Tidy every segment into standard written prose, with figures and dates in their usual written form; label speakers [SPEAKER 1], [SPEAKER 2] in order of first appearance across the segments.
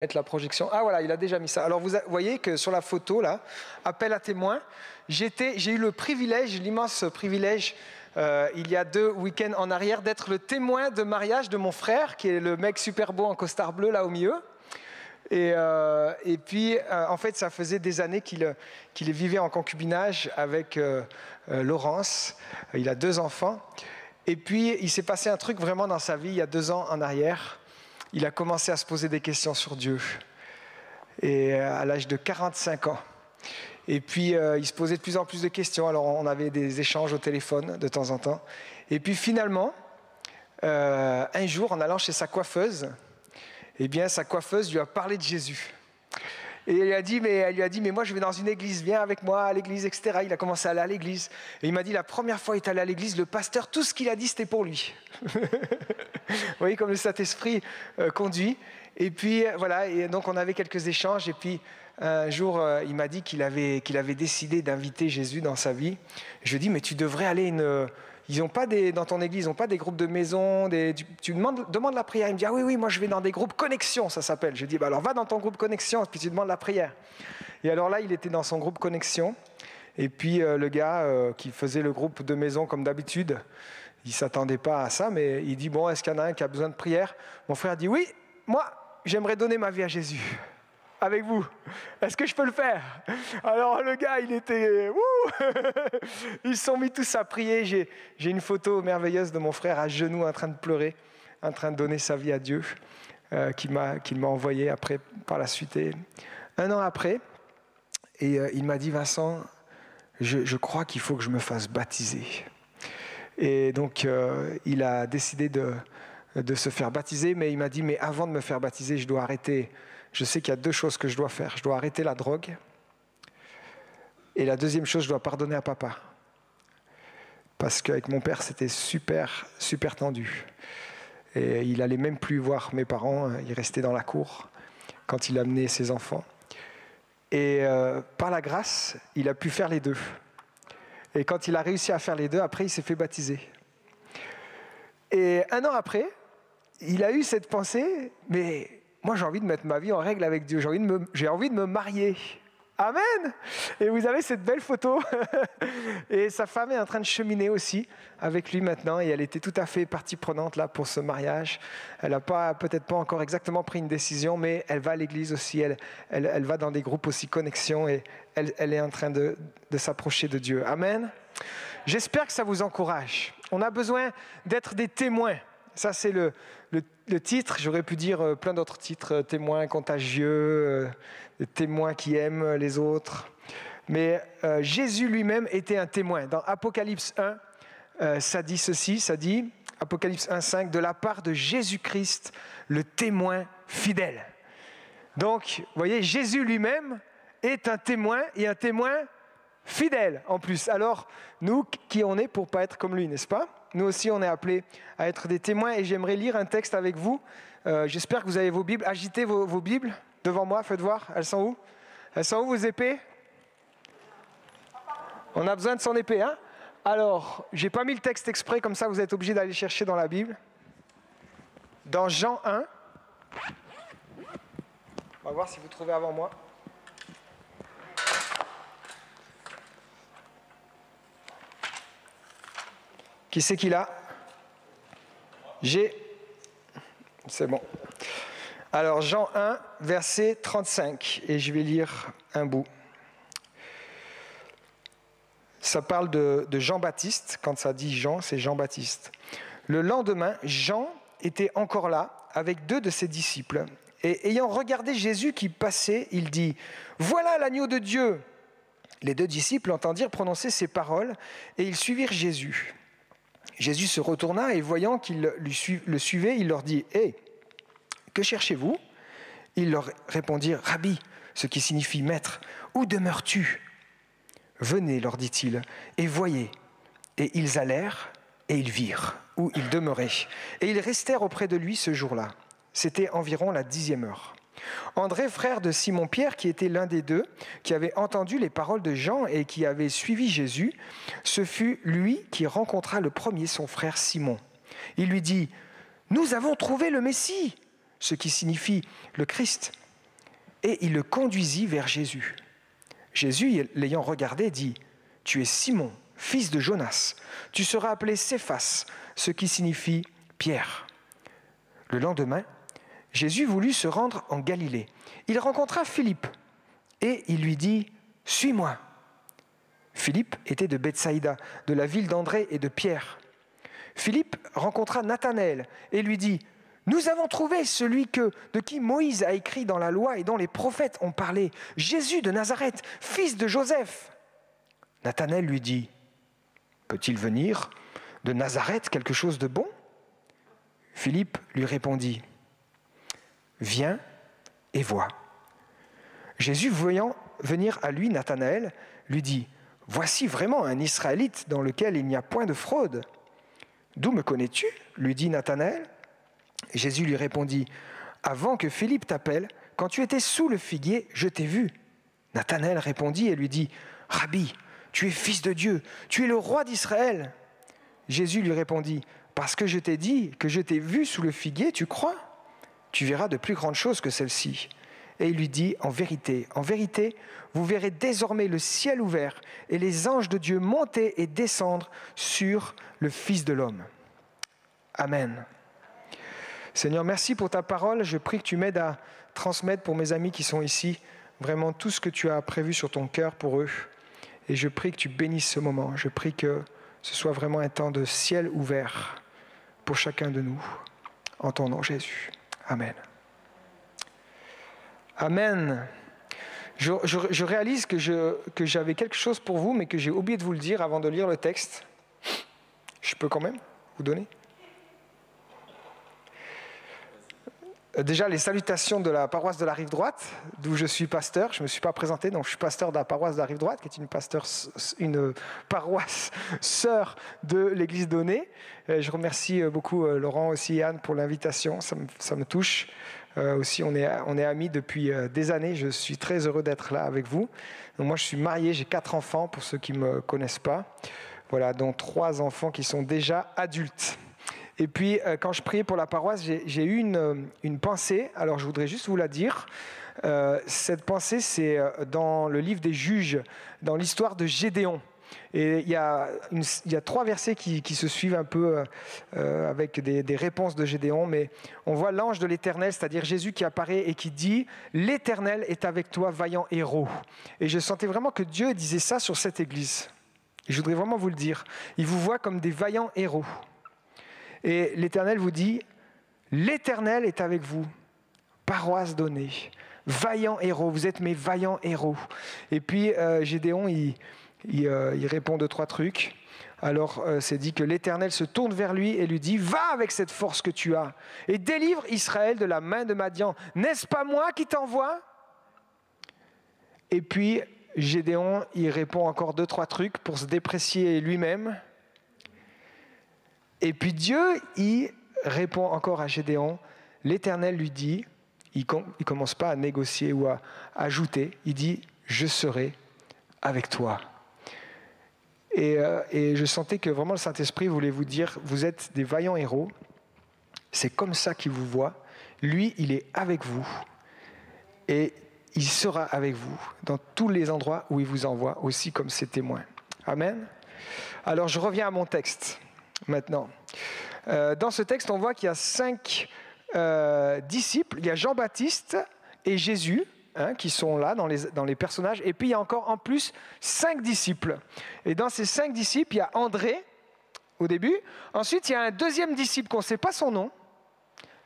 [SPEAKER 1] mettre la projection. Ah voilà, il a déjà mis ça. Alors vous voyez que sur la photo, là, appel à témoins, j'ai eu le privilège, l'immense privilège, il y a 2 week-ends en arrière, d'être le témoin de mariage de mon frère, qui est le mec super beau en costard bleu, là au milieu. Et puis, en fait, ça faisait des années qu'il vivait en concubinage avec Laurence. Il a 2 enfants. Et puis, il s'est passé un truc vraiment dans sa vie, il y a 2 ans en arrière. Il a commencé à se poser des questions sur Dieu. Et à l'âge de 45 ans. Et puis, il se posait de plus en plus de questions. Alors, on avait des échanges au téléphone de temps en temps. Et puis, finalement, un jour, en allant chez sa coiffeuse, eh bien, sa coiffeuse lui a parlé de Jésus. Et elle lui a dit, mais moi, je vais dans une église, viens avec moi à l'église, etc. Il a commencé à aller à l'église. Et il m'a dit, la première fois qu'il est allé à l'église, le pasteur, tout ce qu'il a dit, c'était pour lui. Vous voyez comme le Saint-Esprit conduit. Et puis, voilà, et donc on avait quelques échanges. Et puis, un jour, il m'a dit qu'il avait décidé d'inviter Jésus dans sa vie. Je lui ai dit, mais tu devrais aller Ils ont pas dans ton église, ils n'ont pas des groupes de maison, tu demandes la prière. Il me dit, ah oui, moi je vais dans des groupes connexion, ça s'appelle. Je lui dis, alors va dans ton groupe connexion, puis tu demandes la prière. Et alors là, il était dans son groupe connexion. Et puis le gars qui faisait le groupe de maison comme d'habitude, il ne s'attendait pas à ça, mais il dit, bon, est-ce qu'il y en a un qui a besoin de prière? Mon frère dit, oui, moi, j'aimerais donner ma vie à Jésus. Avec vous. Est-ce que je peux le faire? Alors le gars, il était... Ils se sont mis tous à prier. J'ai une photo merveilleuse de mon frère à genoux en train de pleurer, en train de donner sa vie à Dieu, qu'il m'a envoyé après, par la suite. Et 1 an après, et il m'a dit, Vincent, je crois qu'il faut que je me fasse baptiser. Et donc, il a décidé de se faire baptiser, mais il m'a dit, mais avant de me faire baptiser, je dois arrêter. Je sais qu'il y a 2 choses que je dois faire. Je dois arrêter la drogue. Et la deuxième chose, je dois pardonner à papa. Parce qu'avec mon père, c'était super, super tendu. Et il n'allait même plus voir mes parents. Il restait dans la cour quand il amenait ses enfants. Et par la grâce, il a pu faire les 2. Et quand il a réussi à faire les 2, après, il s'est fait baptiser. Et 1 an après, il a eu cette pensée, mais... moi, j'ai envie de mettre ma vie en règle avec Dieu. J'ai envie de me marier. Amen. Et vous avez cette belle photo. Et sa femme est en train de cheminer aussi avec lui maintenant. Et elle était tout à fait partie prenante là pour ce mariage. Elle n'a peut-être pas encore exactement pris une décision, mais elle va à l'église aussi. Elle va dans des groupes aussi connexion. Et elle est en train de s'approcher de Dieu. Amen. J'espère que ça vous encourage. On a besoin d'être des témoins. Ça, c'est le titre. J'aurais pu dire plein d'autres titres. Témoins contagieux, témoins qui aiment les autres. Mais Jésus lui-même était un témoin. Dans Apocalypse 1, ça dit ceci, ça dit, Apocalypse 1,5, de la part de Jésus-Christ, le témoin fidèle. Donc, vous voyez, Jésus lui-même est un témoin et un témoin fidèle en plus. Alors, nous, qui on est pour ne pas être comme lui, n'est-ce pas? Nous aussi, on est appelés à être des témoins et j'aimerais lire un texte avec vous. J'espère que vous avez vos Bibles. Agitez vos Bibles devant moi, faites voir. Elles sont où? Elles sont où vos épées? On a besoin de son épée, hein? Alors, je n'ai pas mis le texte exprès, comme ça vous êtes obligés d'aller chercher dans la Bible. Dans Jean 1. On va voir si vous trouvez avant moi. Qui c'est qui l'a? C'est bon. Alors, Jean 1, verset 35, et je vais lire un bout. Ça parle de Jean-Baptiste. Quand ça dit Jean, c'est Jean-Baptiste. Le lendemain, Jean était encore là avec 2 de ses disciples. Et ayant regardé Jésus qui passait, il dit « Voilà l'agneau de Dieu !» Les 2 disciples entendirent prononcer ces paroles et ils suivirent Jésus. Jésus se retourna et voyant qu'ils le suivaient, il leur dit « Hé, que cherchez-vous » Ils leur répondirent « Rabbi », ce qui signifie « maître, où demeures-tu » ? « Venez, leur dit-il, et voyez. » Et ils allèrent et ils virent où il demeurait. Et ils restèrent auprès de lui ce jour-là. C'était environ la 10e heure. André, frère de Simon-Pierre, qui était l'un des 2, qui avait entendu les paroles de Jean et qui avait suivi Jésus, ce fut lui qui rencontra le premier son frère Simon. Il lui dit « Nous avons trouvé le Messie », ce qui signifie le Christ. et il le conduisit vers Jésus. Jésus, l'ayant regardé, dit « Tu es Simon, fils de Jonas. Tu seras appelé Céphas, ce qui signifie Pierre. » Le lendemain, Jésus voulut se rendre en Galilée. Il rencontra Philippe et il lui dit « Suis-moi ». Philippe était de Bethsaïda, de la ville d'André et de Pierre. Philippe rencontra Nathanaël et lui dit « Nous avons trouvé celui de qui Moïse a écrit dans la loi et dont les prophètes ont parlé, Jésus de Nazareth, fils de Joseph. » Nathanaël lui dit « Peut-il venir de Nazareth quelque chose de bon ?» Philippe lui répondit « Viens et vois. » Jésus, voyant venir à lui Nathanaël, lui dit « Voici vraiment un Israélite dans lequel il n'y a point de fraude. » « D'où me connais-tu » lui dit Nathanaël. Jésus lui répondit « Avant que Philippe t'appelle, quand tu étais sous le figuier, je t'ai vu. » Nathanaël répondit et lui dit « Rabbi, tu es fils de Dieu, tu es le roi d'Israël. » Jésus lui répondit « Parce que je t'ai dit que je t'ai vu sous le figuier, tu crois ? Tu verras de plus grandes choses que celles-ci. » Et il lui dit « En vérité, vous verrez désormais le ciel ouvert et les anges de Dieu monter et descendre sur le Fils de l'homme. » Amen. Seigneur, merci pour ta parole. Je prie que tu m'aides à transmettre pour mes amis qui sont ici vraiment tout ce que tu as prévu sur ton cœur pour eux. Et je prie que tu bénisses ce moment. Je prie que ce soit vraiment un temps de ciel ouvert pour chacun de nous. En ton nom, Jésus. Amen. Amen. Je réalise que j'avais quelque chose pour vous, mais que j'ai oublié de vous le dire avant de lire le texte. Je peux quand même vous donner ? Déjà, les salutations de la paroisse de la Rive-Droite, d'où je suis pasteur. Je ne me suis pas présenté, donc je suis pasteur de la paroisse de la Rive-Droite, qui est une paroisse sœur de l'église d'Aunay. Je remercie beaucoup Laurent aussi et Anne pour l'invitation, ça me touche. Aussi, on est amis depuis des années. Je suis très heureux d'être là avec vous. Donc, moi, je suis marié, j'ai 4 enfants, pour ceux qui ne me connaissent pas. Voilà, dont 3 enfants qui sont déjà adultes. Et puis, quand je priais pour la paroisse, j'ai eu une pensée. Alors, je voudrais juste vous la dire. Cette pensée, c'est dans le livre des Juges, dans l'histoire de Gédéon. Et il y a 3 versets qui se suivent un peu avec des réponses de Gédéon, mais on voit l'ange de l'Éternel, c'est-à-dire Jésus qui apparaît et qui dit « L'Éternel est avec toi, vaillant héros ». Et je sentais vraiment que Dieu disait ça sur cette église. Et je voudrais vraiment vous le dire. Il vous voit comme des vaillants héros. Et l'Éternel vous dit « L'Éternel est avec vous, paroisse d'Aunay, vaillants héros, vous êtes mes vaillants héros ». Et puis Gédéon, il répond 2-3 trucs. Alors c'est dit que l'Éternel se tourne vers lui et lui dit « Va avec cette force que tu as et délivre Israël de la main de Madian. N'est-ce pas moi qui t'envoie ?» Et puis Gédéon, il répond encore 2-3 trucs pour se déprécier lui-même. Et puis Dieu, il répond encore à Gédéon. L'Éternel lui dit, il commence pas à négocier ou à ajouter, il dit « Je serai avec toi ». Et je sentais que vraiment le Saint-Esprit voulait vous dire, vous êtes des vaillants héros, c'est comme ça qu'il vous voit, lui il est avec vous et il sera avec vous dans tous les endroits où il vous envoie, aussi comme ses témoins. Amen. Alors je reviens à mon texte maintenant. Dans ce texte, on voit qu'il y a 5 disciples, il y a Jean-Baptiste et Jésus, qui sont là dans les personnages. Et puis, il y a encore en plus 5 disciples. Et dans ces 5 disciples, il y a André, au début. Ensuite, il y a un deuxième disciple qu'on ne sait pas son nom,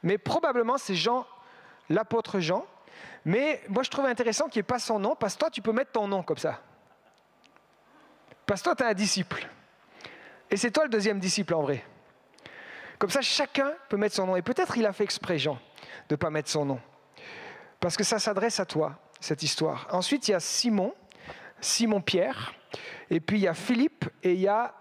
[SPEAKER 1] mais probablement c'est Jean, l'apôtre Jean. Mais moi, je trouve intéressant qu'il n'y ait pas son nom, parce que toi, tu peux mettre ton nom comme ça. Parce que toi, tu es un disciple. Et c'est toi le deuxième disciple, en vrai. Comme ça, chacun peut mettre son nom. Et peut-être il a fait exprès, Jean, de ne pas mettre son nom. Parce que ça s'adresse à toi, cette histoire. Ensuite, il y a Simon-Pierre, et puis il y a Philippe, et il y a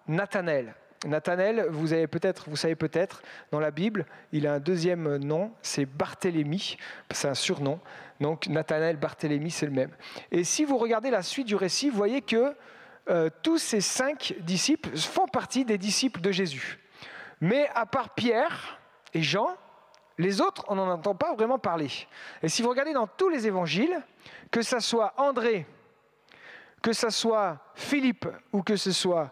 [SPEAKER 1] Nathanaël. Nathanaël, vous savez peut-être, dans la Bible, il a un deuxième nom, c'est Barthélemy, c'est un surnom. Donc Nathanaël, Barthélemy, c'est le même. Et si vous regardez la suite du récit, vous voyez que tous ces 5 disciples font partie des disciples de Jésus. Mais à part Pierre et Jean, Les autres, on n'en entend pas vraiment parler. Et si vous regardez dans tous les évangiles, que ce soit André, que ce soit Philippe ou que ce soit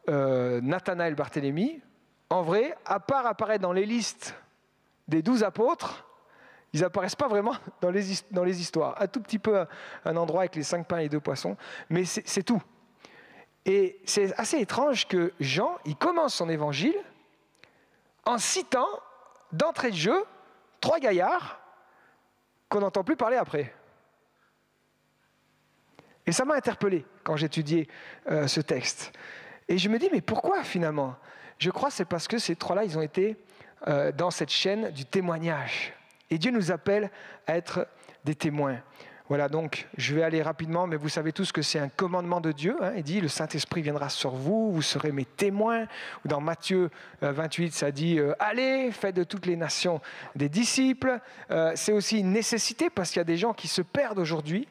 [SPEAKER 1] Nathanaël Barthélemy, en vrai, à part apparaître dans les listes des 12 apôtres, ils n'apparaissent pas vraiment dans les histoires. Un tout petit peu un endroit avec les 5 pains et 2 poissons, mais c'est tout. Et c'est assez étrange que Jean, il commence son évangile en citant, d'entrée de jeu, 3 gaillards qu'on n'entend plus parler après. Et ça m'a interpellé quand j'étudiais ce texte. Et je me dis, mais pourquoi finalement ? Je crois que c'est parce que ces 3-là, ils ont été dans cette chaîne du témoignage. Et Dieu nous appelle à être des témoins. Voilà, donc je vais aller rapidement, mais vous savez tous que c'est un commandement de Dieu. Il dit, le Saint-Esprit viendra sur vous, vous serez mes témoins. Ou dans Matthieu 28, ça dit, allez, faites de toutes les nations des disciples. C'est aussi une nécessité parce qu'il y a des gens qui se perdent aujourd'hui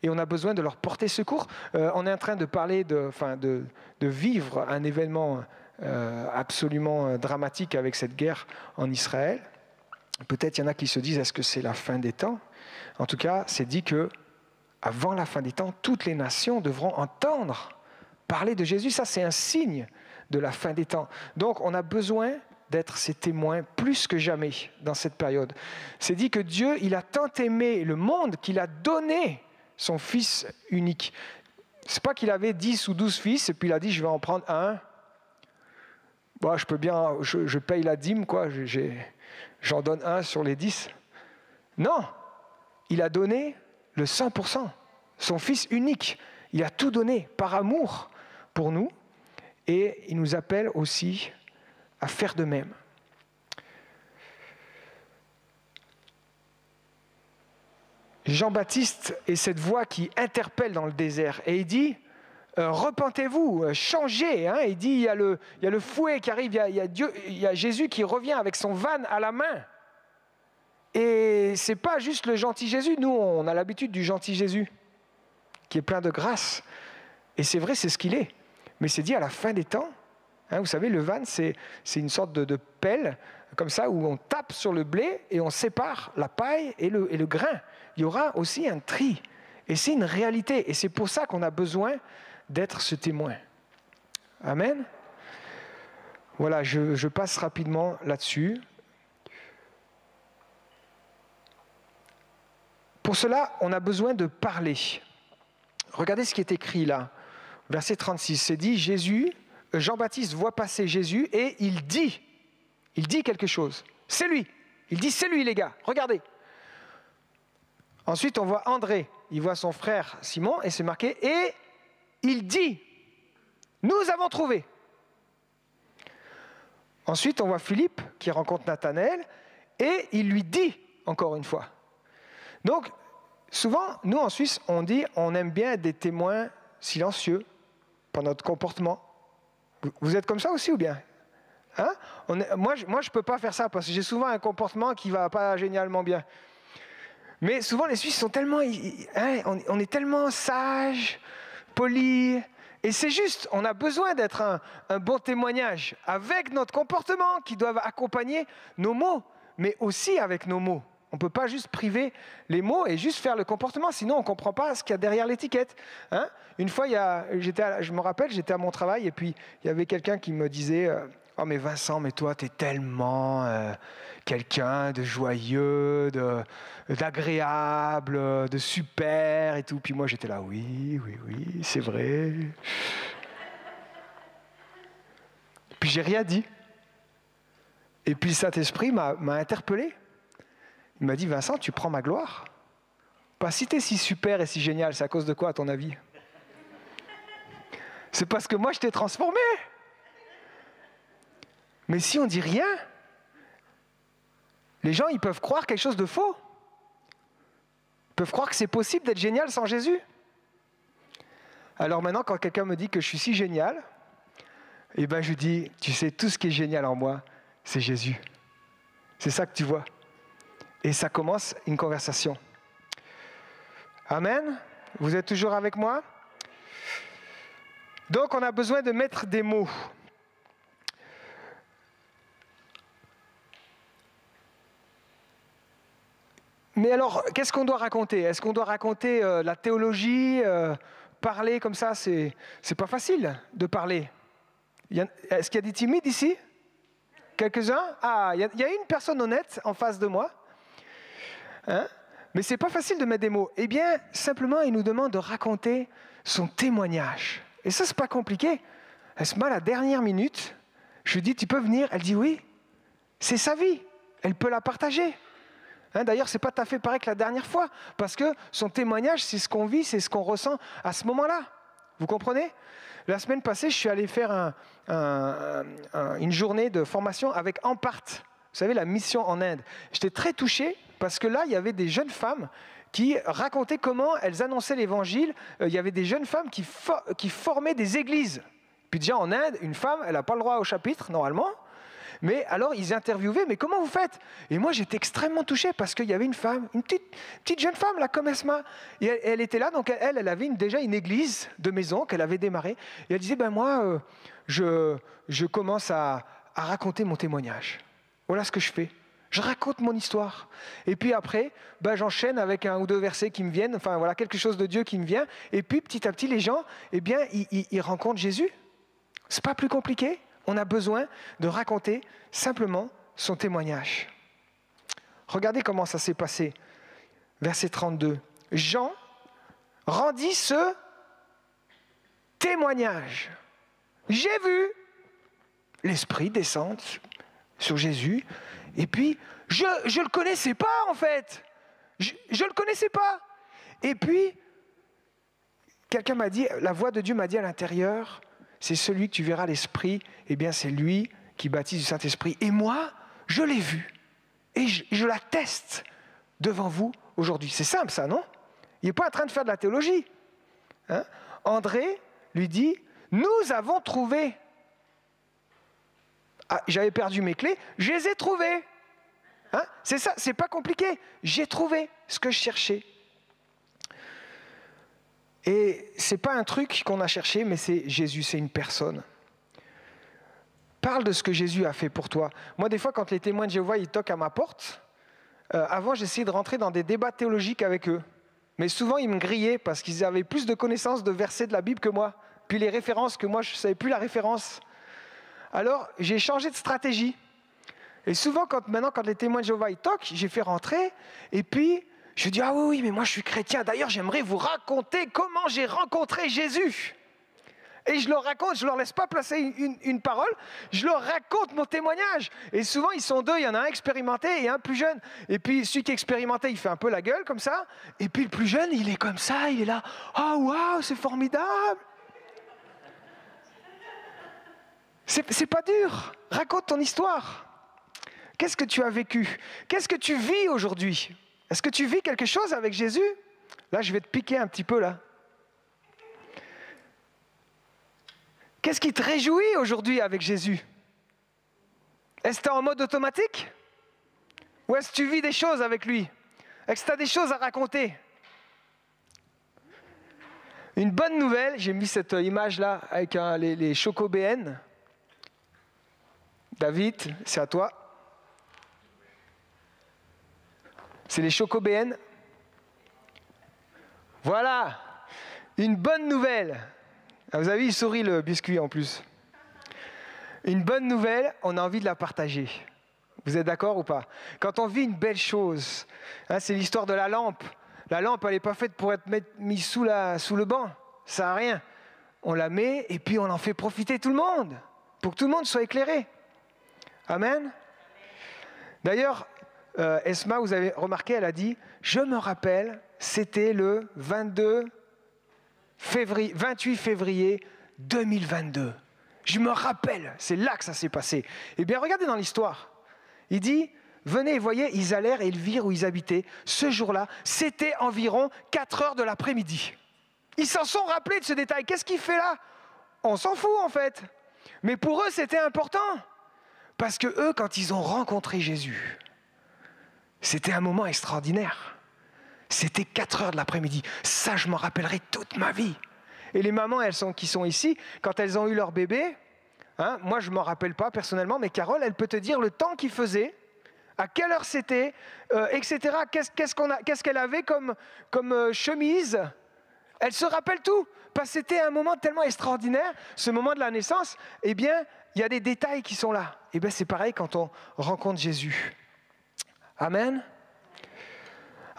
[SPEAKER 1] et on a besoin de leur porter secours. On est en train de parler de vivre un événement absolument dramatique avec cette guerre en Israël. Peut-être il y en a qui se disent, est-ce que c'est la fin des temps ? En tout cas, c'est dit que avant la fin des temps, toutes les nations devront entendre parler de Jésus. Ça, c'est un signe de la fin des temps. Donc, on a besoin d'être ses témoins plus que jamais dans cette période. C'est dit que Dieu, il a tant aimé le monde qu'il a donné son Fils unique. C'est pas qu'il avait 10 ou 12 fils et puis il a dit, je vais en prendre un. Bon, je peux bien, je paye la dîme, quoi. J'en donne un sur les 10. Non, il a donné le 100%, son Fils unique. Il a tout donné par amour pour nous et il nous appelle aussi à faire de même. Jean-Baptiste est cette voix qui interpelle dans le désert et il dit repentez-vous, changez. Il dit il y a le fouet qui arrive, il y a Jésus qui revient avec son van à la main. Et c'est pas juste le gentil Jésus. Nous, on a l'habitude du gentil Jésus qui est plein de grâce. Et c'est vrai, c'est ce qu'il est. Mais c'est dit à la fin des temps. Vous savez, le van, c'est une sorte de pelle comme ça où on tape sur le blé et on sépare la paille et le grain. Il y aura aussi un tri. Et c'est une réalité. Et c'est pour ça qu'on a besoin d'être ce témoin. Amen. Voilà, je passe rapidement là-dessus. Pour cela, on a besoin de parler. Regardez ce qui est écrit là. Verset 36, c'est dit, Jean-Baptiste voit passer Jésus et il dit quelque chose. C'est lui. Il dit, c'est lui les gars, regardez. Ensuite, on voit André, il voit son frère Simon et c'est marqué, et il dit, nous avons trouvé. Ensuite, on voit Philippe qui rencontre Nathanaël et il lui dit encore une fois. Donc, souvent, nous en Suisse, on aime bien être des témoins silencieux par notre comportement. Vous êtes comme ça aussi ou bien ? Moi, je ne peux pas faire ça parce que j'ai souvent un comportement qui ne va pas génialement bien. Mais souvent, les Suisses sont tellement... on est tellement sages, polis. Et c'est juste, on a besoin d'être un bon témoignage avec notre comportement qui doivent accompagner nos mots, mais aussi avec nos mots. On ne peut pas juste priver les mots et juste faire le comportement, sinon on ne comprend pas ce qu'il y a derrière l'étiquette. Une fois, je me rappelle, j'étais à mon travail et puis il y avait quelqu'un qui me disait « Oh mais Vincent, mais toi, tu es tellement quelqu'un de joyeux, d'agréable, de super et tout. » Puis moi, j'étais là « Oui, c'est vrai. » Puis j'ai rien dit. Et puis le Saint-Esprit m'a interpellé. Il m'a dit, Vincent, tu prends ma gloire ? Pas si t'es si super et si génial, c'est à cause de quoi à ton avis ? C'est parce que moi je t'ai transformé. Mais si on dit rien, les gens ils peuvent croire quelque chose de faux. Ils peuvent croire que c'est possible d'être génial sans Jésus. Alors maintenant, quand quelqu'un me dit que je suis si génial, eh ben je dis, tu sais, tout ce qui est génial en moi, c'est Jésus. C'est ça que tu vois. Et ça commence une conversation. Amen. Vous êtes toujours avec moi ? Donc, on a besoin de mettre des mots. Mais alors, qu'est-ce qu'on doit raconter? Est-ce qu'on doit raconter la théologie? Parler comme ça, c'est pas facile de parler. Est-ce qu'il y a des timides ici? Quelques-uns? Ah, il y a une personne honnête en face de moi. Hein? Mais c'est pas facile de mettre des mots. Eh bien, simplement, il nous demande de raconter son témoignage. Et ça, c'est pas compliqué. Esma, à la dernière minute, je lui dis, tu peux venir? Elle dit oui. C'est sa vie. Elle peut la partager. Hein, d'ailleurs, c'est pas tout à fait pareil que la dernière fois, parce que son témoignage, c'est ce qu'on vit, c'est ce qu'on ressent à ce moment-là. Vous comprenez? La semaine passée, je suis allé faire une journée de formation avec Ampart. Vous savez, la mission en Inde. J'étais très touché parce que là, il y avait des jeunes femmes qui racontaient comment elles annonçaient l'évangile. Il y avait des jeunes femmes qui formaient des églises. Puis déjà, en Inde, une femme, elle n'a pas le droit au chapitre, normalement. Mais alors, ils interviewaient, mais comment vous faites? Et moi, j'étais extrêmement touché parce qu'il y avait une femme, une petite jeune femme, là, comme Esma. Et elle était là, donc elle avait déjà une église de maison qu'elle avait démarrée. Et elle disait, ben moi, je commence à raconter mon témoignage. Voilà ce que je fais. Je raconte mon histoire. Et puis après, ben, j'enchaîne avec un ou deux versets qui me viennent, enfin voilà, quelque chose de Dieu qui me vient. Et puis, petit à petit, les gens, eh bien, ils rencontrent Jésus. C'est pas plus compliqué. On a besoin de raconter simplement son témoignage. Regardez comment ça s'est passé. Verset 32. Jean rendit ce témoignage. J'ai vu l'Esprit descendre sur Jésus. Et puis, je ne le connaissais pas en fait. Je ne le connaissais pas. Et puis, quelqu'un m'a dit, la voix de Dieu m'a dit à l'intérieur, c'est celui que tu verras l'Esprit, eh bien c'est lui qui baptise du Saint-Esprit. Et moi, je l'ai vu. Et je l'atteste devant vous aujourd'hui. C'est simple ça, non? Il n'est pas en train de faire de la théologie. Hein? André lui dit, nous avons trouvé. Ah, j'avais perdu mes clés, je les ai trouvées. Hein? C'est ça, c'est pas compliqué. J'ai trouvé ce que je cherchais. Et ce n'est pas un truc qu'on a cherché, mais c'est Jésus, c'est une personne. Parle de ce que Jésus a fait pour toi. Moi, des fois, quand les témoins de Jéhovah, ils toquent à ma porte, avant, j'essayais de rentrer dans des débats théologiques avec eux. Mais souvent, ils me grillaient parce qu'ils avaient plus de connaissances de versets de la Bible que moi. Puis les références, que moi, je ne savais plus la référence. Alors, j'ai changé de stratégie. Et souvent, maintenant, quand les témoins de Jéhovah, ils toquent, j'ai fait rentrer, et puis... je dis, ah oui, mais moi je suis chrétien. D'ailleurs, j'aimerais vous raconter comment j'ai rencontré Jésus. Et je leur raconte, je ne leur laisse pas placer une parole, je leur raconte mon témoignage. Et souvent, ils sont deux, il y en a un expérimenté et un plus jeune. Et puis, celui qui est expérimenté, il fait un peu la gueule comme ça. Et puis, le plus jeune, il est comme ça, il est là. Oh, waouh, c'est formidable. C'est pas dur. Raconte ton histoire. Qu'est-ce que tu as vécu? Qu'est-ce que tu vis aujourd'hui? Est-ce que tu vis quelque chose avec Jésus? Là, je vais te piquer un petit peu, là. Qu'est-ce qui te réjouit aujourd'hui avec Jésus? Est-ce que tu es en mode automatique? Ou est-ce que tu vis des choses avec lui? Est-ce que tu as des choses à raconter? Une bonne nouvelle, j'ai mis cette image-là avec les chocobéennes. David, c'est à toi. C'est les chocobéennes. Voilà, une bonne nouvelle. Vous avez vu, il sourit le biscuit en plus. Une bonne nouvelle, on a envie de la partager. Vous êtes d'accord ou pas? Quand on vit une belle chose, hein, c'est l'histoire de la lampe. La lampe, elle n'est pas faite pour être mise sous le banc. Ça sert à rien. On la met et puis on en fait profiter tout le monde, pour que tout le monde soit éclairé. Amen. D'ailleurs, Esma, vous avez remarqué, elle a dit, je me rappelle, c'était le 28 février 2022. Je me rappelle, c'est là que ça s'est passé. Eh bien, regardez dans l'histoire. Il dit, venez et voyez, ils allèrent et ils virent où ils habitaient. Ce jour-là, c'était environ 4 heures de l'après-midi. Ils s'en sont rappelés de ce détail. Qu'est-ce qu'il fait là? On s'en fout en fait. Mais pour eux, c'était important. Parce que eux, quand ils ont rencontré Jésus, c'était un moment extraordinaire. C'était 4 heures de l'après-midi. Ça, je m'en rappellerai toute ma vie. Et les mamans, qui sont ici, quand elles ont eu leur bébé, hein, moi, je ne m'en rappelle pas personnellement, mais Carole, elle peut te dire le temps qu'il faisait à quelle heure c'était, etc. Qu'est-ce qu'elle avait comme chemise. Elle se rappelle tout, parce que c'était un moment tellement extraordinaire, ce moment de la naissance. Eh bien, il y a des détails qui sont là. Eh bien, c'est pareil quand on rencontre Jésus. Amen.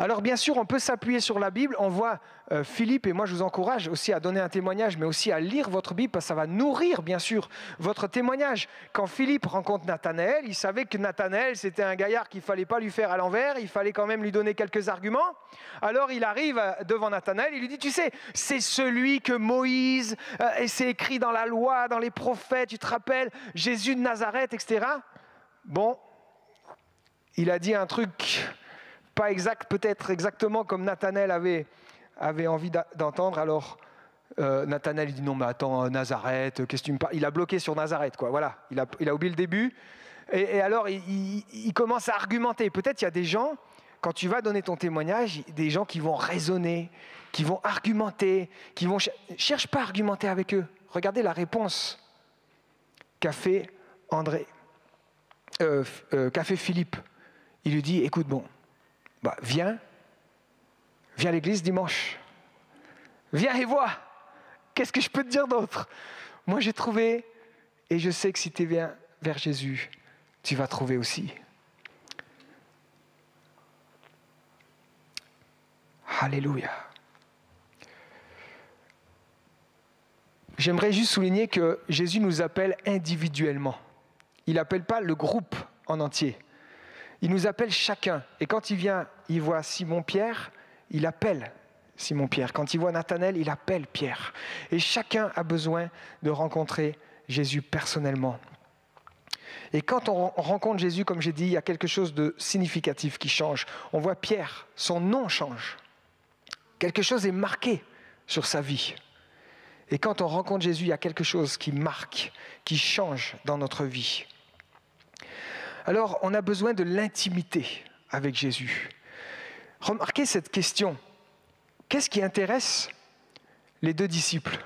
[SPEAKER 1] Alors bien sûr, on peut s'appuyer sur la Bible. On voit Philippe, et moi je vous encourage aussi à donner un témoignage, mais aussi à lire votre Bible, parce que ça va nourrir bien sûr votre témoignage. Quand Philippe rencontre Nathanaël, il savait que Nathanaël, c'était un gaillard qu'il ne fallait pas lui faire à l'envers, il fallait quand même lui donner quelques arguments. Alors il arrive devant Nathanaël, il lui dit, tu sais, c'est celui que Moïse, et c'est écrit dans la loi, dans les prophètes, tu te rappelles, Jésus de Nazareth, etc. Bon, il a dit un truc... pas exact, peut-être exactement comme Nathanaël avait envie d'entendre. Alors Nathanaël dit non mais attends, Nazareth, qu'est-ce que tu me parles? Il a bloqué sur Nazareth, quoi. Voilà, il a oublié le début. Et alors il commence à argumenter. Peut-être il y a des gens, quand tu vas donner ton témoignage, des gens qui vont raisonner, qui vont argumenter, qui vont cherche pas à argumenter avec eux. Regardez la réponse qu'a fait qu'a fait Philippe. Il lui dit écoute bon. Viens à l'église dimanche. Viens et vois. Qu'est-ce que je peux te dire d'autre? Moi, j'ai trouvé, et je sais que si tu viens vers Jésus, tu vas trouver aussi. Alléluia. J'aimerais juste souligner que Jésus nous appelle individuellement. Il n'appelle pas le groupe en entier. Il nous appelle chacun. Et quand il vient, il voit Simon-Pierre, il appelle Simon-Pierre. Quand il voit Nathanaël, il appelle Pierre. Et chacun a besoin de rencontrer Jésus personnellement. Et quand on rencontre Jésus, comme j'ai dit, il y a quelque chose de significatif qui change. On voit Pierre, son nom change. Quelque chose est marqué sur sa vie. Et quand on rencontre Jésus, il y a quelque chose qui marque, qui change dans notre vie. Alors, on a besoin de l'intimité avec Jésus. Remarquez cette question. Qu'est-ce qui intéresse les deux disciples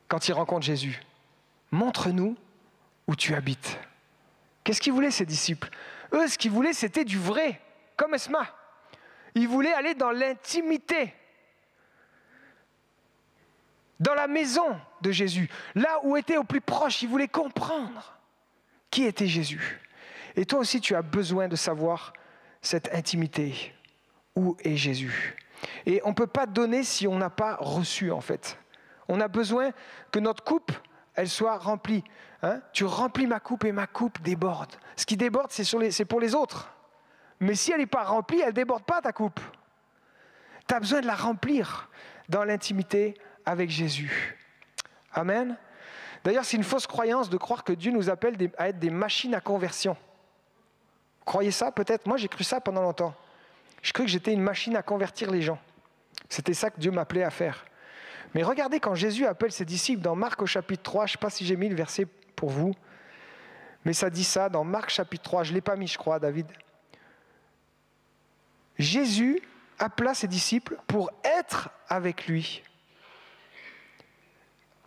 [SPEAKER 1] quand ils rencontrent Jésus? Montre-nous où tu habites. Qu'est-ce qu'ils voulaient, ces disciples? Eux, ce qu'ils voulaient, c'était du vrai, comme Esma. Ils voulaient aller dans l'intimité, dans la maison de Jésus, là où était au plus proche. Ils voulaient comprendre qui était Jésus. Et toi aussi, tu as besoin de savoir cette intimité. Où est Jésus? Et on ne peut pas donner si on n'a pas reçu, en fait. On a besoin que notre coupe, elle soit remplie. Tu remplis ma coupe et ma coupe déborde. Ce qui déborde, c'est pour les autres. Mais si elle n'est pas remplie, elle ne déborde pas, ta coupe. Tu as besoin de la remplir dans l'intimité avec Jésus. Amen. D'ailleurs, c'est une fausse croyance de croire que Dieu nous appelle à être des machines à conversion. Vous croyez ça peut-être? Moi, j'ai cru ça pendant longtemps. J'ai cru que j'étais une machine à convertir les gens. C'était ça que Dieu m'appelait à faire. Mais regardez quand Jésus appelle ses disciples dans Marc au chapitre 3, je ne sais pas si j'ai mis le verset pour vous, mais ça dit ça dans Marc chapitre 3, je ne l'ai pas mis je crois, David. Jésus appela ses disciples pour être avec lui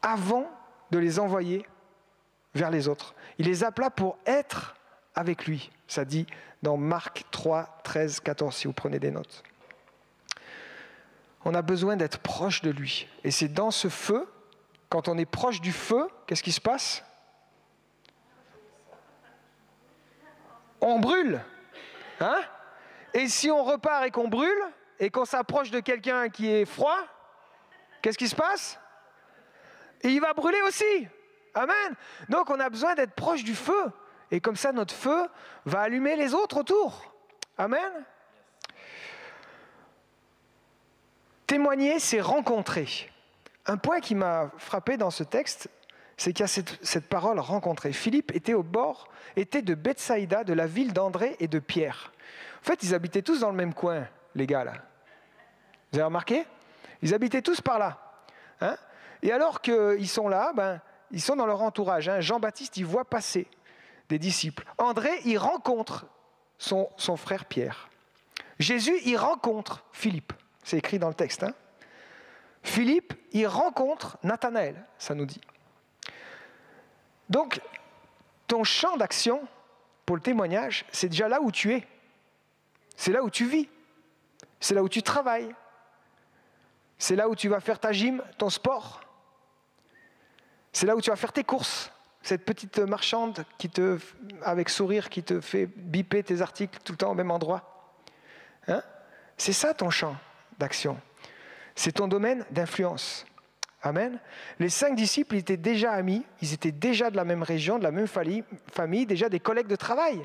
[SPEAKER 1] avant de les envoyer vers les autres. Il les appela pour être avec lui. Ça dit dans Marc 3, 13, 14, si vous prenez des notes. On a besoin d'être proche de lui. Et c'est dans ce feu, quand on est proche du feu, qu'est-ce qui se passe? On brûle. Et si on repart et qu'on brûle, et qu'on s'approche de quelqu'un qui est froid, qu'est-ce qui se passe? Et il va brûler aussi. Amen. Donc on a besoin d'être proche du feu. Et comme ça, notre feu va allumer les autres autour. Amen. Témoigner, c'est rencontrer. Un point qui m'a frappé dans ce texte, c'est qu'il y a cette parole rencontrer. Philippe était de Bethsaïda, de la ville d'André et de Pierre. En fait, ils habitaient tous dans le même coin, les gars là. Vous avez remarqué? Ils habitaient tous par là. Et alors qu'ils sont là, ils sont dans leur entourage. Jean-Baptiste, il voit passer des disciples. André, il rencontre son frère Pierre. Jésus, il rencontre Philippe. C'est écrit dans le texte. Philippe, il rencontre Nathanaël, ça nous dit. Donc, ton champ d'action, pour le témoignage, c'est déjà là où tu es. C'est là où tu vis. C'est là où tu travailles. C'est là où tu vas faire ta gym, ton sport. C'est là où tu vas faire tes courses. Cette petite marchande avec sourire qui te fait biper tes articles tout le temps au même endroit. Hein? C'est ça ton champ d'action. C'est ton domaine d'influence. Amen. Les 5 disciples étaient déjà amis, ils étaient déjà de la même région, de la même famille, déjà des collègues de travail.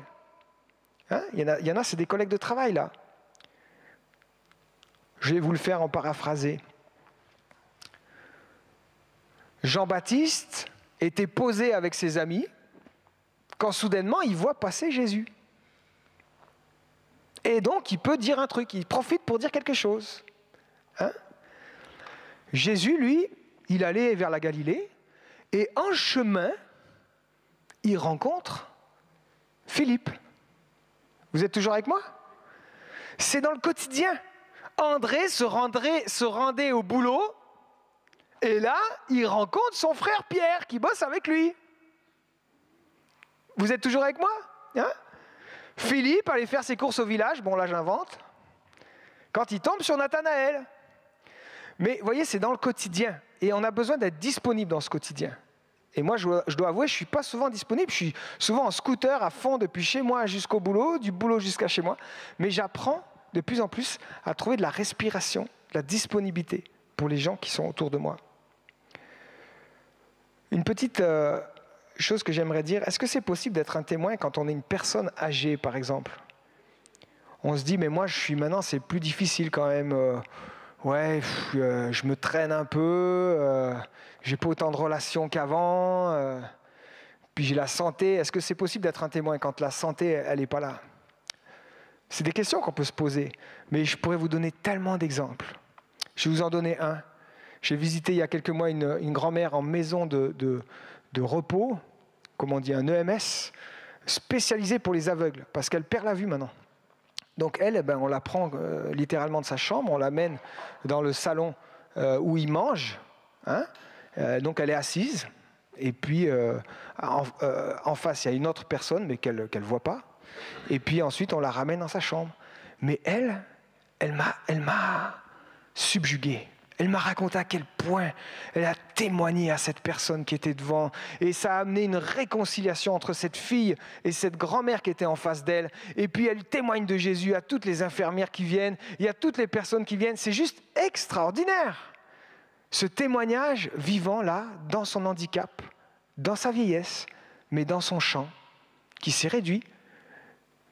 [SPEAKER 1] Hein? Il y en a, c'est des collègues de travail là. Je vais vous le faire en paraphrasé. Jean-Baptiste était posé avec ses amis quand soudainement il voit passer Jésus. Et donc il peut dire un truc, il profite pour dire quelque chose. Hein? Jésus, lui, il allait vers la Galilée et en chemin, il rencontre Philippe. Vous êtes toujours avec moi? C'est dans le quotidien. André se rendait au boulot et là, il rencontre son frère Pierre qui bosse avec lui. Vous êtes toujours avec moi? Hein? Philippe allait faire ses courses au village, bon là j'invente, quand il tombe sur Nathanaël. Mais vous voyez, c'est dans le quotidien. Et on a besoin d'être disponible dans ce quotidien. Et moi, je dois avouer, je ne suis pas souvent disponible. Je suis souvent en scooter à fond depuis chez moi jusqu'au boulot, du boulot jusqu'à chez moi. Mais j'apprends de plus en plus à trouver de la respiration, de la disponibilité pour les gens qui sont autour de moi. Une petite chose que j'aimerais dire, est-ce que c'est possible d'être un témoin quand on est une personne âgée, par exemple? On se dit, mais moi, maintenant, c'est plus difficile quand même. Je me traîne un peu, j'ai pas autant de relations qu'avant, puis j'ai la santé. Est-ce que c'est possible d'être un témoin quand la santé, elle n'est pas là? C'est des questions qu'on peut se poser, mais je pourrais vous donner tellement d'exemples. Je vais vous en donner un. J'ai visité il y a quelques mois une grand-mère en maison de repos, comme on dit, un EMS, spécialisé pour les aveugles, parce qu'elle perd la vue maintenant. Donc elle, on la prend littéralement de sa chambre, on l'amène dans le salon où il mange. Hein, donc elle est assise, et puis en face, il y a une autre personne, mais qu'elle ne voit pas. Et puis ensuite, on la ramène dans sa chambre. Mais elle m'a subjugué. Elle m'a raconté à quel point elle a témoigné à cette personne qui était devant. Et ça a amené une réconciliation entre cette fille et cette grand-mère qui était en face d'elle. Et puis elle témoigne de Jésus à toutes les infirmières qui viennent, et à toutes les personnes qui viennent. C'est juste extraordinaire. Ce témoignage vivant là, dans son handicap, dans sa vieillesse, mais dans son champ, qui s'est réduit.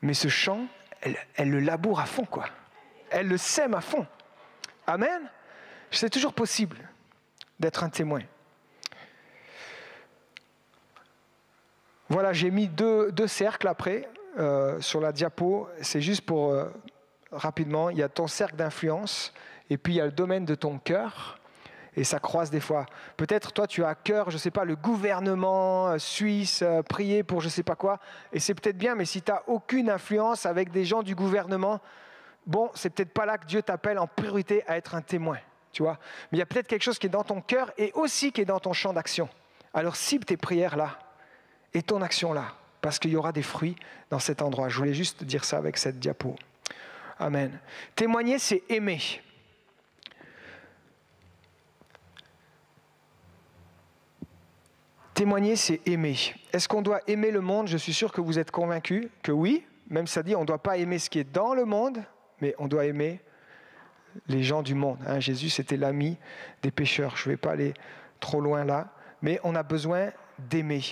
[SPEAKER 1] Mais ce champ, elle le laboure à fond, quoi. Elle le sème à fond. Amen. C'est toujours possible d'être un témoin. Voilà, j'ai mis deux cercles après sur la diapo. C'est juste pour, rapidement, il y a ton cercle d'influence et puis il y a le domaine de ton cœur. Et ça croise des fois. Peut-être toi, tu as à cœur, je ne sais pas, le gouvernement suisse, prier pour je ne sais pas quoi. Et c'est peut-être bien, mais si tu n'as aucune influence avec des gens du gouvernement, bon, c'est peut-être pas là que Dieu t'appelle en priorité à être un témoin. Tu vois, mais il y a peut-être quelque chose qui est dans ton cœur et aussi qui est dans ton champ d'action. Alors cible tes prières là et ton action là, parce qu'il y aura des fruits dans cet endroit. Je voulais juste dire ça avec cette diapo. Amen. Témoigner, c'est aimer. Témoigner, c'est aimer. Est-ce qu'on doit aimer le monde? Je suis sûr que vous êtes convaincus que oui. Même ça dit, on ne doit pas aimer ce qui est dans le monde, mais on doit aimer les gens du monde. Hein, Jésus, c'était l'ami des pécheurs. Je ne vais pas aller trop loin là, mais on a besoin d'aimer.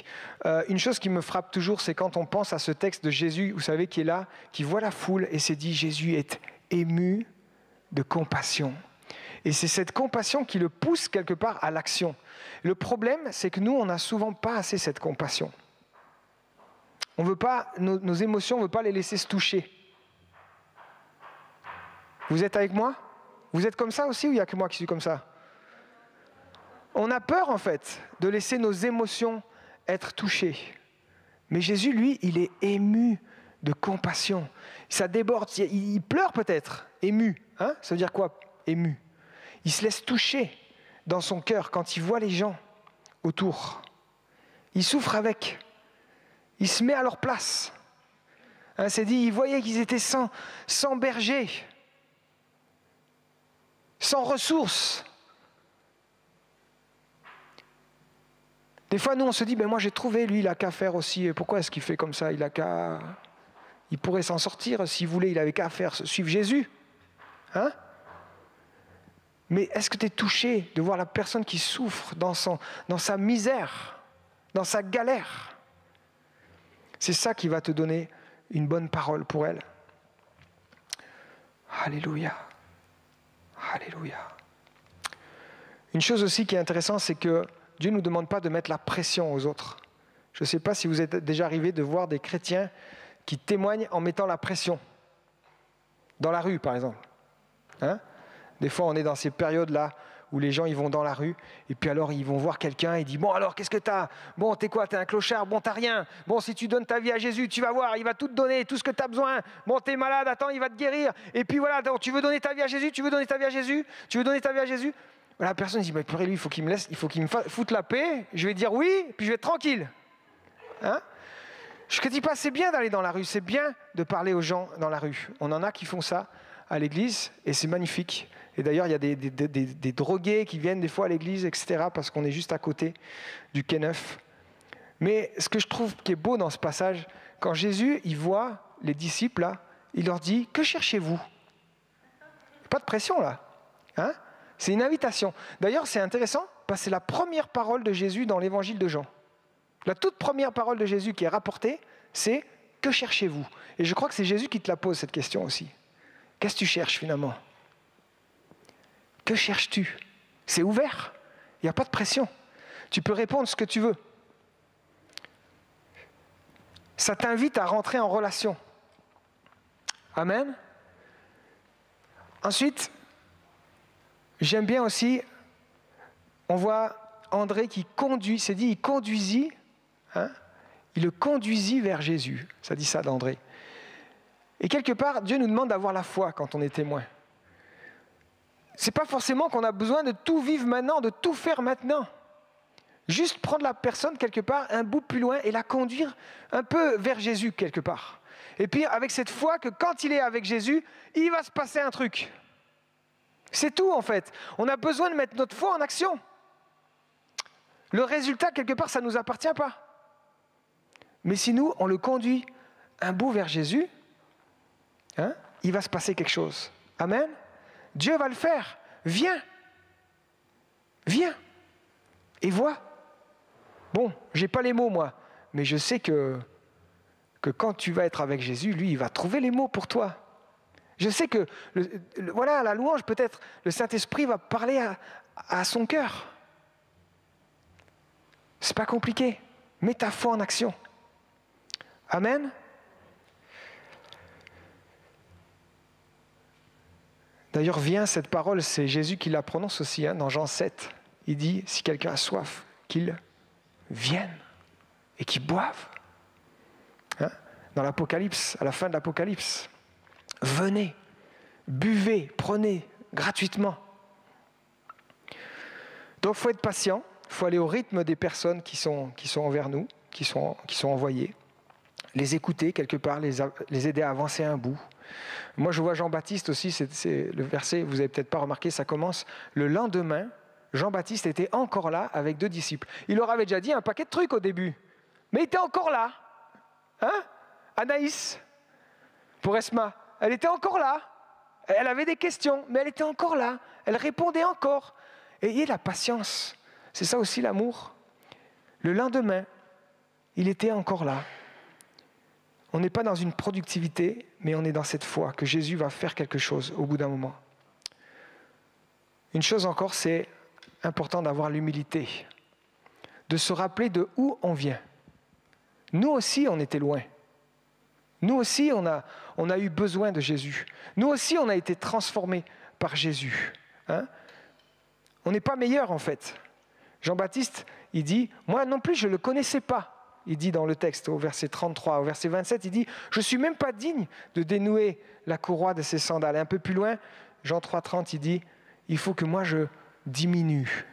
[SPEAKER 1] Une chose qui me frappe toujours, c'est quand on pense à ce texte de Jésus, vous savez, qui est là, qui voit la foule et s'est dit, Jésus est ému de compassion. Et c'est cette compassion qui le pousse quelque part à l'action. Le problème, c'est que nous, on n'a souvent pas assez cette compassion. On veut pas, nos émotions, on ne veut pas les laisser se toucher. Vous êtes avec moi? Vous êtes comme ça aussi ou il n'y a que moi qui suis comme ça? On a peur en fait de laisser nos émotions être touchées. Mais Jésus, lui, il est ému de compassion. Ça déborde, il pleure peut-être, ému. Hein? Ça veut dire quoi, ému? Il se laisse toucher dans son cœur quand il voit les gens autour. Il souffre avec. Il se met à leur place. Hein, c'est dit, ils voyaient qu'ils étaient sans berger, sans ressources. Des fois, nous, on se dit, ben moi j'ai trouvé, lui, il n'a qu'à faire aussi. Pourquoi est-ce qu'il fait comme ça? Il pourrait s'en sortir. S'il voulait, il n'avait qu'à faire suivre Jésus. Hein? Mais est-ce que tu es touché de voir la personne qui souffre dans sa misère, dans sa galère? C'est ça qui va te donner une bonne parole pour elle. Alléluia. Alléluia. Une chose aussi qui est intéressante, c'est que Dieu ne nous demande pas de mettre la pression aux autres. Je ne sais pas si vous êtes déjà arrivé de voir des chrétiens qui témoignent en mettant la pression. Dans la rue, par exemple. Hein? Des fois, on est dans ces périodes-là où les gens ils vont dans la rue et puis alors ils vont voir quelqu'un et ils disent « Bon alors, qu'est-ce que t'as ? Bon, t'es quoi ? T'es un clochard ? Bon, t'as rien. Bon, si tu donnes ta vie à Jésus, tu vas voir, il va tout te donner, tout ce que t'as besoin. Bon, t'es malade, attends, il va te guérir. Et puis voilà, donc, tu veux donner ta vie à Jésus ? Tu veux donner ta vie à Jésus ? Tu veux donner ta vie à Jésus ?» La personne dit « Mais purée, lui, il faut qu'il me laisse, il faut qu'il me foute la paix. Je vais dire oui, puis je vais être tranquille. » Hein ? Je ne dis pas, c'est bien d'aller dans la rue, c'est bien de parler aux gens dans la rue. On en a qui font ça à l'église et c'est magnifique. Et d'ailleurs, il y a des drogués qui viennent des fois à l'église, etc., parce qu'on est juste à côté du quai Neuf. Mais ce que je trouve qui est beau dans ce passage, quand Jésus il voit les disciples, là, il leur dit « Que cherchez-vous » Pas de pression, là. Hein ? C'est une invitation. D'ailleurs, c'est intéressant, parce que c'est la première parole de Jésus dans l'évangile de Jean. La toute première parole de Jésus qui est rapportée, c'est « Que cherchez-vous » Et je crois que c'est Jésus qui te la pose, cette question aussi. Qu'est-ce que tu cherches finalement ? Que cherches-tu ? C'est ouvert. Il n'y a pas de pression. Tu peux répondre ce que tu veux. Ça t'invite à rentrer en relation. Amen. Ensuite, j'aime bien aussi, on voit André qui conduit, c'est dit, il conduisit, hein, il le conduisit vers Jésus. Ça dit ça d'André. Et quelque part, Dieu nous demande d'avoir la foi quand on est témoin. C'est pas forcément qu'on a besoin de tout vivre maintenant, de tout faire maintenant. Juste prendre la personne quelque part, un bout plus loin, et la conduire un peu vers Jésus quelque part. Et puis avec cette foi que quand il est avec Jésus, il va se passer un truc. C'est tout en fait. On a besoin de mettre notre foi en action. Le résultat, quelque part, ça ne nous appartient pas. Mais si nous, on le conduit un bout vers Jésus, hein, il va se passer quelque chose. Amen. Dieu va le faire. Viens. Viens. Et vois. Bon, je n'ai pas les mots, moi, mais je sais que quand tu vas être avec Jésus, lui, il va trouver les mots pour toi. Je sais que, voilà, la louange, peut-être, le Saint-Esprit va parler à son cœur. C'est pas compliqué. Mets ta foi en action. Amen. D'ailleurs, viens, cette parole, c'est Jésus qui la prononce aussi, hein, dans Jean 7. Il dit, si quelqu'un a soif, qu'il vienne et qu'il boive. Hein, dans l'Apocalypse, à la fin de l'Apocalypse. Venez, buvez, prenez gratuitement. Donc, il faut être patient, il faut aller au rythme des personnes qui sont envers nous, qui sont envoyées, les écouter quelque part, les aider à avancer un bout. Moi, je vois Jean-Baptiste aussi, c'est le verset, vous n'avez peut-être pas remarqué, ça commence, le lendemain, Jean-Baptiste était encore là avec 2 disciples. Il leur avait déjà dit un paquet de trucs au début, mais il était encore là. Hein ? Anaïs, pour Esma, elle était encore là. Elle avait des questions, mais elle était encore là. Elle répondait encore. Ayez la patience. C'est ça aussi l'amour. Le lendemain, il était encore là. On n'est pas dans une productivité, mais on est dans cette foi que Jésus va faire quelque chose au bout d'un moment. Une chose encore, c'est important d'avoir l'humilité, de se rappeler de où on vient. Nous aussi, on était loin. Nous aussi, on a eu besoin de Jésus. Nous aussi, on a été transformés par Jésus. Hein ? On n'est pas meilleur en fait. Jean-Baptiste, il dit, moi non plus, je ne le connaissais pas. Il dit dans le texte, au verset 33, au verset 27, il dit « Je ne suis même pas digne de dénouer la courroie de ses sandales. » Un peu plus loin, Jean 3,30, il dit « Il faut que moi je diminue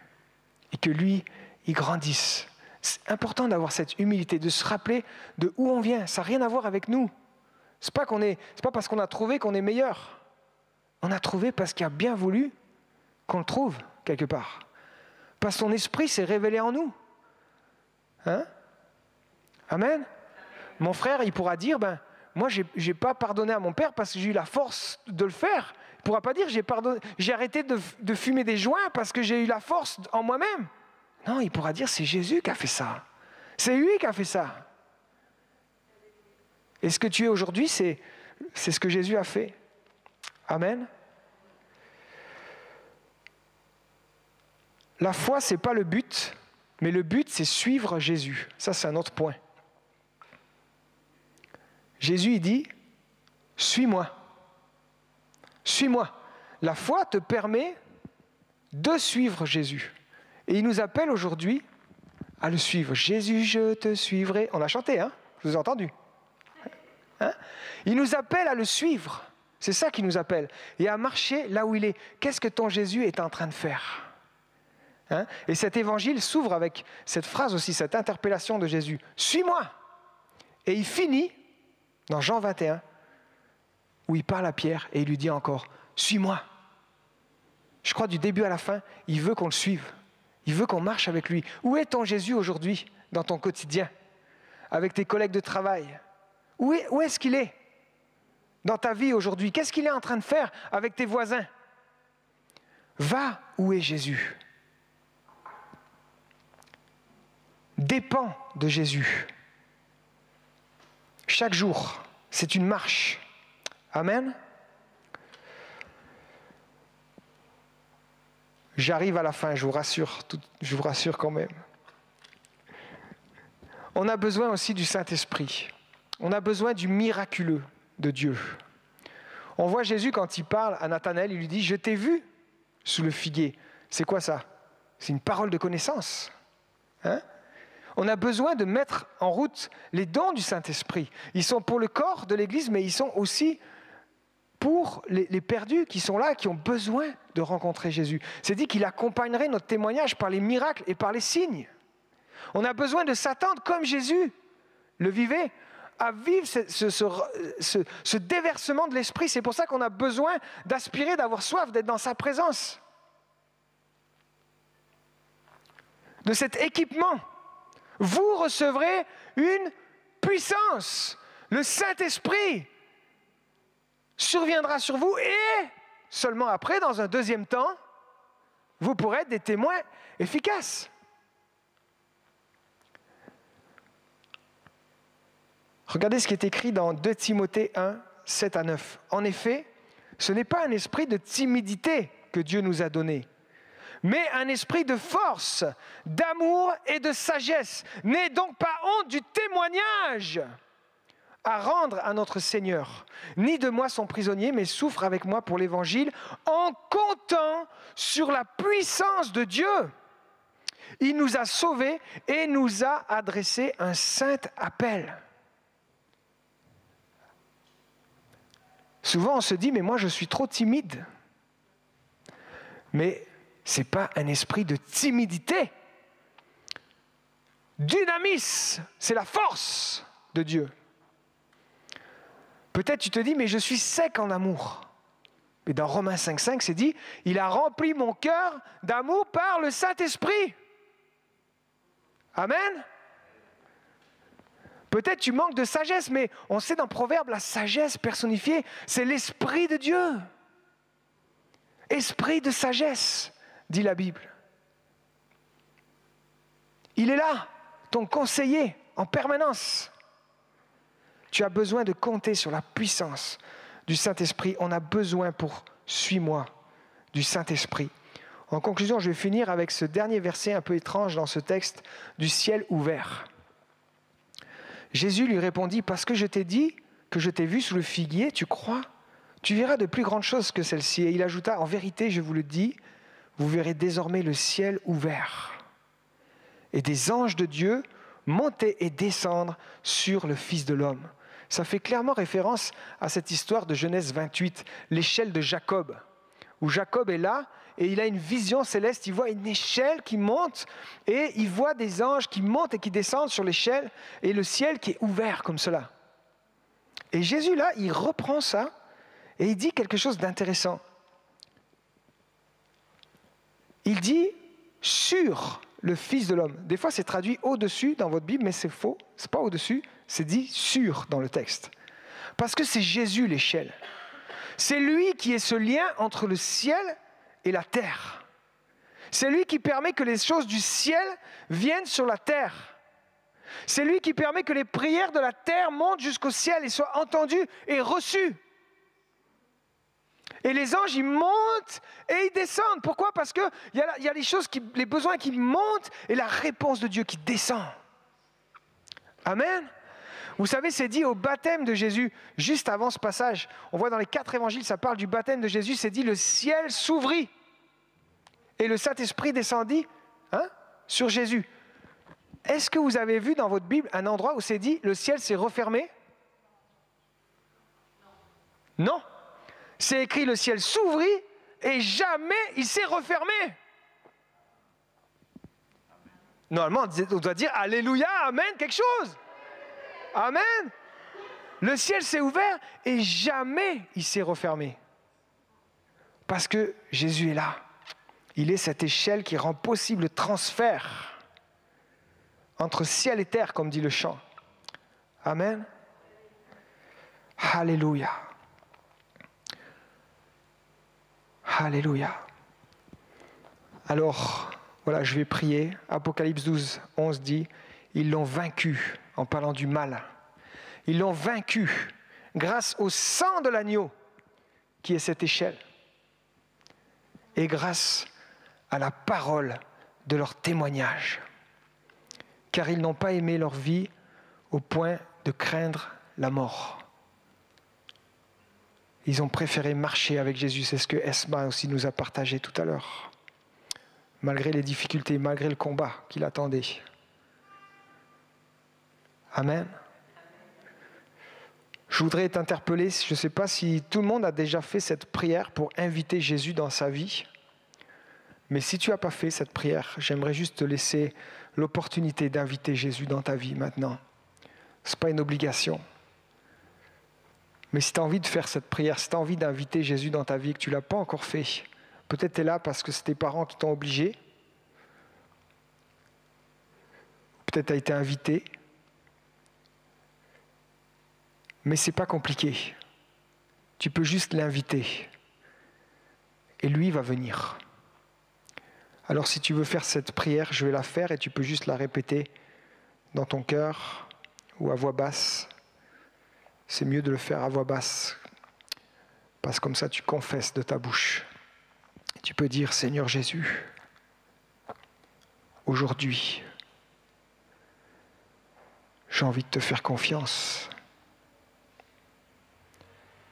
[SPEAKER 1] et que lui, il grandisse. » C'est important d'avoir cette humilité, de se rappeler de où on vient. Ça n'a rien à voir avec nous. C'est pas parce qu'on a trouvé qu'on est meilleur. On a trouvé parce qu'il a bien voulu qu'on le trouve quelque part. Parce que son esprit s'est révélé en nous. Hein? Amen. Mon frère, il pourra dire, moi, j'ai pas pardonné à mon père parce que j'ai eu la force de le faire. Il pourra pas dire, j'ai arrêté de fumer des joints parce que j'ai eu la force en moi-même. Non, il pourra dire, c'est Jésus qui a fait ça. C'est lui qui a fait ça. Et ce que tu es aujourd'hui, c'est ce que Jésus a fait. Amen. La foi, ce n'est pas le but, mais le but, c'est suivre Jésus. Ça, c'est un autre point. Jésus, il dit, suis-moi. Suis-moi. La foi te permet de suivre Jésus. Et il nous appelle aujourd'hui à le suivre. Jésus, je te suivrai. On a chanté, hein? Je vous ai entendu. Hein? Il nous appelle à le suivre. C'est ça qu'il nous appelle. Et à marcher là où il est. Qu'est-ce que ton Jésus est en train de faire? Hein? Et cet évangile s'ouvre avec cette phrase aussi, cette interpellation de Jésus. Suis-moi. Et il finit dans Jean 21, où il parle à Pierre et il lui dit encore, suis-moi. Je crois du début à la fin, il veut qu'on le suive. Il veut qu'on marche avec lui. Où est ton Jésus aujourd'hui dans ton quotidien? Avec tes collègues de travail? Où est-ce qu'il est dans ta vie aujourd'hui? Qu'est-ce qu'il est en train de faire avec tes voisins? Va où est Jésus. Dépends de Jésus. Chaque jour, c'est une marche. Amen. J'arrive à la fin, je vous rassure quand même. On a besoin aussi du Saint-Esprit. On a besoin du miraculeux de Dieu. On voit Jésus quand il parle à Nathanaël, il lui dit « Je t'ai vu sous le figuier ». C'est quoi ça? C'est une parole de connaissance. Hein? On a besoin de mettre en route les dons du Saint-Esprit. Ils sont pour le corps de l'Église, mais ils sont aussi pour les perdus qui sont là, qui ont besoin de rencontrer Jésus. C'est dit qu'il accompagnerait notre témoignage par les miracles et par les signes. On a besoin de s'attendre comme Jésus le vivait, à vivre ce déversement de l'Esprit. C'est pour ça qu'on a besoin d'aspirer, d'avoir soif, d'être dans sa présence. De cet équipement. Vous recevrez une puissance. Le Saint-Esprit surviendra sur vous et seulement après, dans un deuxième temps, vous pourrez être des témoins efficaces. Regardez ce qui est écrit dans 2 Timothée 1, 7 à 9. En effet, ce n'est pas un esprit de timidité que Dieu nous a donné, mais un esprit de force, d'amour et de sagesse. N'aie donc pas honte du témoignage à rendre à notre Seigneur. Ni de moi son prisonnier, mais souffre avec moi pour l'Évangile en comptant sur la puissance de Dieu. Il nous a sauvés et nous a adressé un saint appel. Souvent on se dit, mais moi je suis trop timide. Mais ce n'est pas un esprit de timidité. Dynamis, c'est la force de Dieu. Peut-être tu te dis, mais je suis sec en amour. Mais dans Romains 5,5, c'est dit, il a rempli mon cœur d'amour par le Saint-Esprit. Amen. Peut-être tu manques de sagesse, mais on sait dans Proverbe, la sagesse personnifiée, c'est l'Esprit de Dieu. Esprit de sagesse, dit la Bible. Il est là, ton conseiller, en permanence. Tu as besoin de compter sur la puissance du Saint-Esprit. On a besoin pour « Suis-moi » du Saint-Esprit. En conclusion, je vais finir avec ce dernier verset un peu étrange dans ce texte du ciel ouvert. Jésus lui répondit « Parce que je t'ai dit que je t'ai vu sous le figuier, tu crois ? Tu verras de plus grandes choses que celles-ci. » Et il ajouta « En vérité, je vous le dis, vous verrez désormais le ciel ouvert et des anges de Dieu monter et descendre sur le Fils de l'homme. » Ça fait clairement référence à cette histoire de Genèse 28, l'échelle de Jacob, où Jacob est là et il a une vision céleste, il voit une échelle qui monte et il voit des anges qui montent et qui descendent sur l'échelle et le ciel qui est ouvert comme cela. Et Jésus, là, il reprend ça et il dit quelque chose d'intéressant. Il dit « sur le Fils de l'homme ». Des fois, c'est traduit « au-dessus » dans votre Bible, mais c'est faux. Ce n'est pas « au-dessus », c'est dit « sur » dans le texte. Parce que c'est Jésus l'échelle. C'est lui qui est ce lien entre le ciel et la terre. C'est lui qui permet que les choses du ciel viennent sur la terre. C'est lui qui permet que les prières de la terre montent jusqu'au ciel et soient entendues et reçues. Et les anges, ils montent et ils descendent. Pourquoi? Parce qu'il y a les choses, les besoins qui montent et la réponse de Dieu qui descend. Amen. Vous savez, c'est dit au baptême de Jésus, juste avant ce passage. On voit dans les 4 évangiles, ça parle du baptême de Jésus, c'est dit le ciel s'ouvrit et le Saint-Esprit descendit sur Jésus. Est-ce que vous avez vu dans votre Bible un endroit où c'est dit le ciel s'est refermé? Non. C'est écrit le ciel s'ouvrit et jamais il s'est refermé. Normalement, on doit dire Alléluia, Amen, quelque chose. Amen. Le ciel s'est ouvert et jamais il s'est refermé. Parce que Jésus est là. Il est cette échelle qui rend possible le transfert entre ciel et terre, comme dit le chant. Amen. Alléluia. Alléluia. Alors, voilà, je vais prier. Apocalypse 12, 11 dit, ils l'ont vaincu en parlant du mal. Ils l'ont vaincu grâce au sang de l'agneau qui est cette échelle et grâce à la parole de leur témoignage. Car ils n'ont pas aimé leur vie au point de craindre la mort. Ils ont préféré marcher avec Jésus. C'est ce que Esma aussi nous a partagé tout à l'heure. Malgré les difficultés, malgré le combat qui l'attendait. Amen. Je voudrais t'interpeller, je ne sais pas si tout le monde a déjà fait cette prière pour inviter Jésus dans sa vie. Mais si tu n'as pas fait cette prière, j'aimerais juste te laisser l'opportunité d'inviter Jésus dans ta vie maintenant. Ce n'est pas une obligation. Mais si tu as envie de faire cette prière, si tu as envie d'inviter Jésus dans ta vie et que tu ne l'as pas encore fait, peut-être tu es là parce que c'est tes parents qui t'ont obligé. Peut-être tu as été invité. Mais ce n'est pas compliqué. Tu peux juste l'inviter. Et lui va venir. Alors si tu veux faire cette prière, je vais la faire et tu peux juste la répéter dans ton cœur ou à voix basse. C'est mieux de le faire à voix basse, parce que comme ça tu confesses de ta bouche. Tu peux dire, Seigneur Jésus, aujourd'hui, j'ai envie de te faire confiance.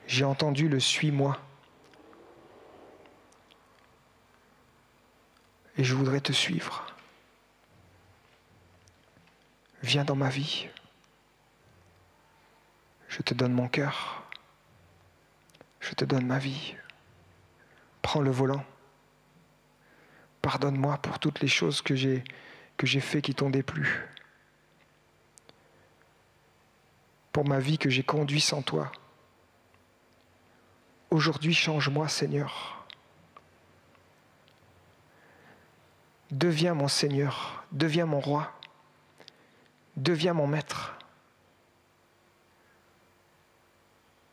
[SPEAKER 1] J'ai entendu le suis-moi. Et je voudrais te suivre. Viens dans ma vie. Je te donne mon cœur. Je te donne ma vie. Prends le volant. Pardonne-moi pour toutes les choses que j'ai fait qui t'ont déplu. Pour ma vie que j'ai conduite sans toi. Aujourd'hui, change-moi, Seigneur. Deviens mon Seigneur. Deviens mon roi. Deviens mon maître.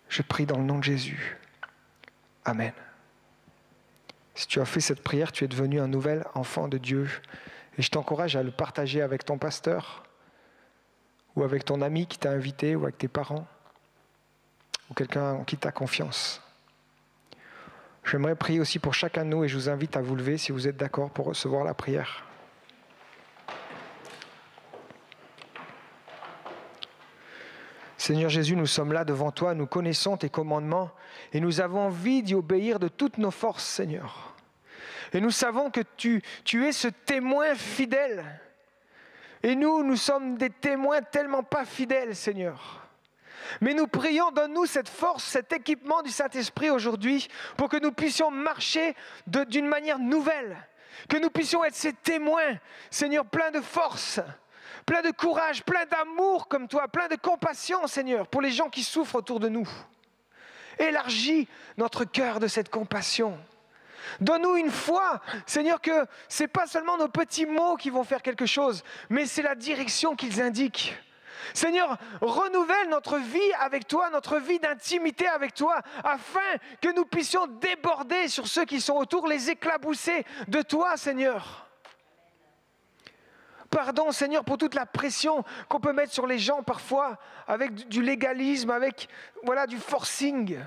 [SPEAKER 1] Je prie dans le nom de Jésus. Amen. Si tu as fait cette prière, tu es devenu un nouvel enfant de Dieu. Et je t'encourage à le partager avec ton pasteur, ou avec ton ami qui t'a invité, ou avec tes parents, ou quelqu'un en qui tu as confiance. J'aimerais prier aussi pour chacun de nous, et je vous invite à vous lever si vous êtes d'accord pour recevoir la prière. Seigneur Jésus, nous sommes là devant toi, nous connaissons tes commandements et nous avons envie d'y obéir de toutes nos forces, Seigneur. Et nous savons que tu es ce témoin fidèle. Et nous sommes des témoins tellement pas fidèles, Seigneur. Mais nous prions, donne-nous cette force, cet équipement du Saint-Esprit aujourd'hui pour que nous puissions marcher d'une manière nouvelle. Que nous puissions être ces témoins, Seigneur, pleins de force. plein de courage, plein d'amour comme toi, plein de compassion, Seigneur, pour les gens qui souffrent autour de nous. Élargis notre cœur de cette compassion. Donne-nous une foi, Seigneur, que ce n'est pas seulement nos petits mots qui vont faire quelque chose, mais c'est la direction qu'ils indiquent. Seigneur, renouvelle notre vie avec toi, notre vie d'intimité avec toi, afin que nous puissions déborder sur ceux qui sont autour, les éclabousser de toi, Seigneur. Pardon, Seigneur, pour toute la pression qu'on peut mettre sur les gens parfois, avec du légalisme, avec du forcing.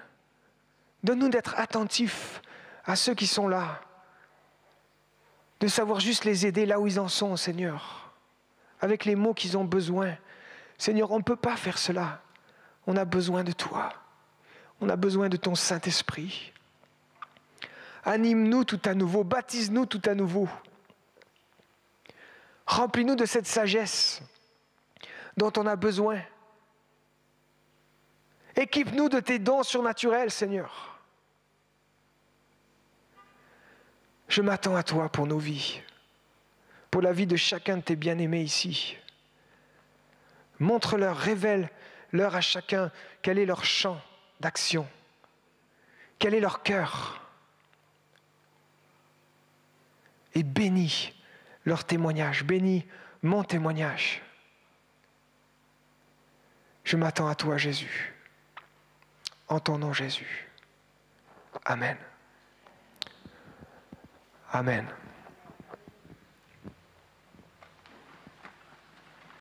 [SPEAKER 1] Donne-nous d'être attentifs à ceux qui sont là, de savoir juste les aider là où ils en sont, Seigneur, avec les mots qu'ils ont besoin. Seigneur, on ne peut pas faire cela. On a besoin de toi. On a besoin de ton Saint-Esprit. Anime-nous tout à nouveau, baptise-nous tout à nouveau. Remplis-nous de cette sagesse dont on a besoin. Équipe-nous de tes dons surnaturels, Seigneur. Je m'attends à toi pour nos vies, pour la vie de chacun de tes bien-aimés ici. Montre-leur, révèle-leur à chacun quel est leur champ d'action, quel est leur cœur. Et bénis leur témoignage, bénis mon témoignage. Je m'attends à toi, Jésus. En ton nom, Jésus. Amen. Amen.